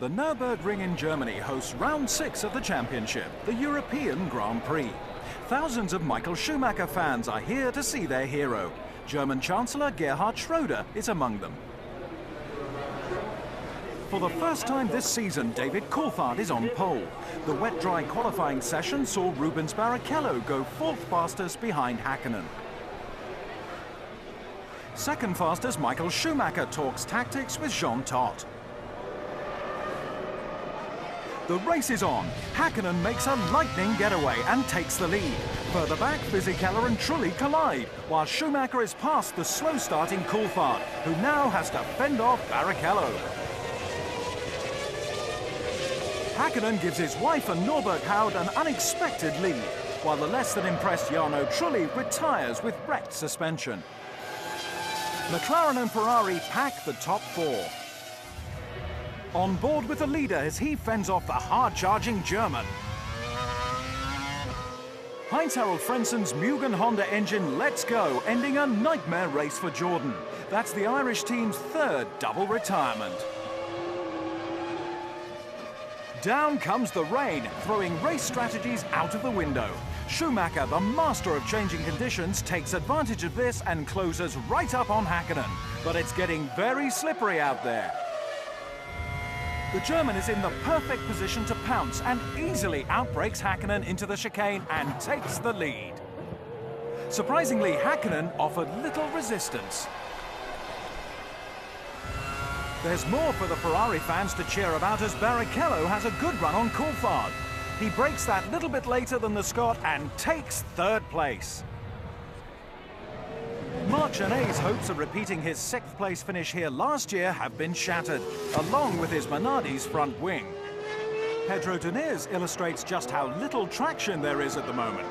The Nürburgring in Germany hosts round 6 of the championship, the European Grand Prix. Thousands of Michael Schumacher fans are here to see their hero. German Chancellor Gerhard Schröder is among them. For the first time this season, David Coulthard is on pole. The wet-dry qualifying session saw Rubens Barrichello go 4th fastest behind Häkkinen. Second fastest Michael Schumacher talks tactics with Jean Todt. The race is on. Häkkinen makes a lightning getaway and takes the lead. Further back, Fisichella and Trulli collide, while Schumacher is past the slow-starting Coulthard, who now has to fend off Barrichello. Häkkinen gives his wife and Norbert Haud an unexpected lead, while the less than impressed Jarno Trulli retires with wrecked suspension. McLaren and Ferrari pack the top 4. On board with the leader as he fends off the hard-charging German. Heinz-Harald Frenzen's Mugen Honda engine lets go, ending a nightmare race for Jordan. That's the Irish team's 3rd double retirement. Down comes the rain, throwing race strategies out of the window. Schumacher, the master of changing conditions, takes advantage of this and closes right up on Häkkinen. But it's getting very slippery out there. The German is in the perfect position to pounce and easily outbrakes Häkkinen into the chicane and takes the lead. Surprisingly, Häkkinen offered little resistance. There's more for the Ferrari fans to cheer about as Barrichello has a good run on Coulthard. He breaks that little bit later than the Scot and takes 3rd place. Marc Genet's hopes of repeating his 6th place finish here last year have been shattered, along with his Minardi's front wing. Pedro Diniz illustrates just how little traction there is at the moment.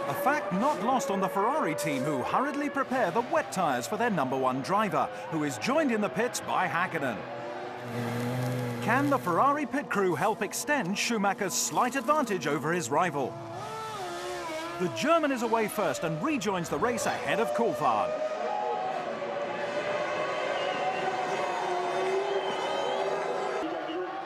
A fact not lost on the Ferrari team, who hurriedly prepare the wet tyres for their #1 driver, who is joined in the pits by Häkkinen. Can the Ferrari pit crew help extend Schumacher's slight advantage over his rival? The German is away first and rejoins the race ahead of Coulthard.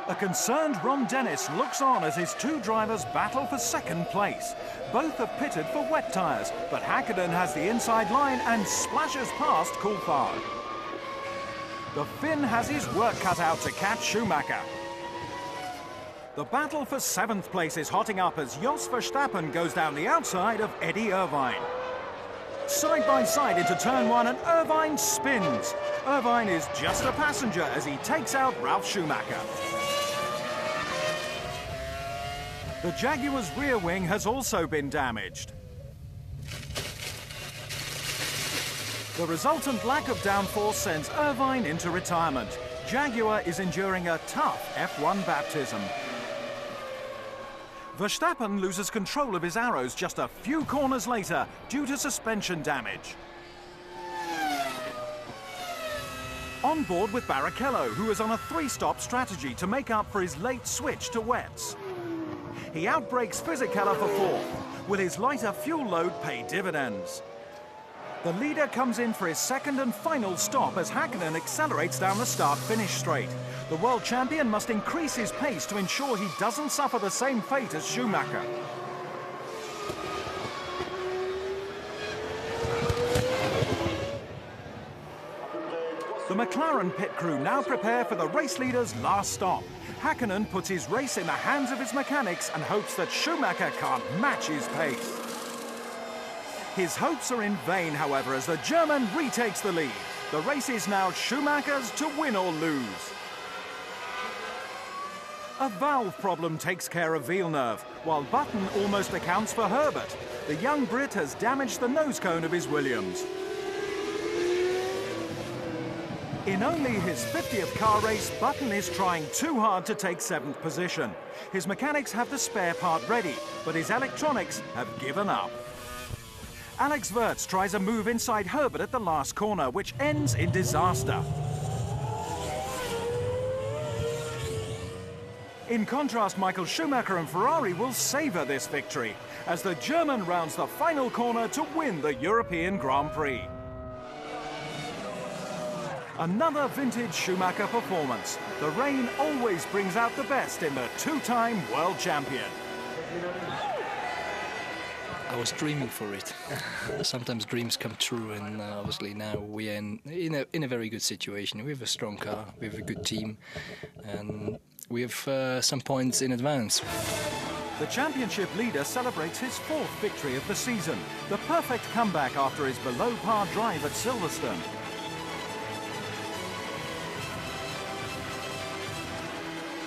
A concerned Ron Dennis looks on as his 2 drivers battle for 2nd place. Both have pitted for wet tyres, but Häkkinen has the inside line and splashes past Coulthard. The Finn has his work cut out to catch Schumacher. The battle for 7th place is hotting up as Jos Verstappen goes down the outside of Eddie Irvine. Side by side into turn 1 and Irvine spins. Irvine is just a passenger as he takes out Ralf Schumacher. The Jaguar's rear wing has also been damaged. The resultant lack of downforce sends Irvine into retirement. Jaguar is enduring a tough F1 baptism. Verstappen loses control of his arrows just a few corners later due to suspension damage. On board with Barrichello, who is on a 3-stop strategy to make up for his late switch to wets. He outbrakes Fisichella for 4th. Will his lighter fuel load pay dividends? The leader comes in for his 2nd and final stop as Häkkinen accelerates down the start-finish straight. The world champion must increase his pace to ensure he doesn't suffer the same fate as Schumacher. The McLaren pit crew now prepare for the race leader's last stop. Häkkinen puts his race in the hands of his mechanics and hopes that Schumacher can't match his pace. His hopes are in vain, however, as the German retakes the lead. The race is now Schumacher's to win or lose. A valve problem takes care of Villeneuve, while Button almost accounts for Herbert. The young Brit has damaged the nose cone of his Williams. In only his 50th car race, Button is trying too hard to take 7th position. His mechanics have the spare part ready, but his electronics have given up. Alex Wurz tries a move inside Herbert at the last corner, which ends in disaster. In contrast, Michael Schumacher and Ferrari will savour this victory, as the German rounds the final corner to win the European Grand Prix. Another vintage Schumacher performance. The rain always brings out the best in the two-time world champion. I was dreaming for it. Sometimes dreams come true, and obviously now we are in a very good situation. We have a strong car, we have a good team, and we have some points in advance. The championship leader celebrates his fourth victory of the season, the perfect comeback after his below-par drive at Silverstone.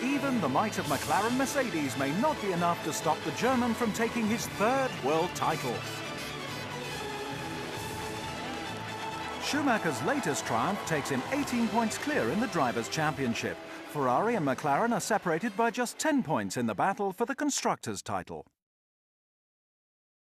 Even the might of McLaren Mercedes may not be enough to stop the German from taking his third world title. Schumacher's latest triumph takes him 18 points clear in the Drivers' Championship. Ferrari and McLaren are separated by just 10 points in the battle for the Constructors' title.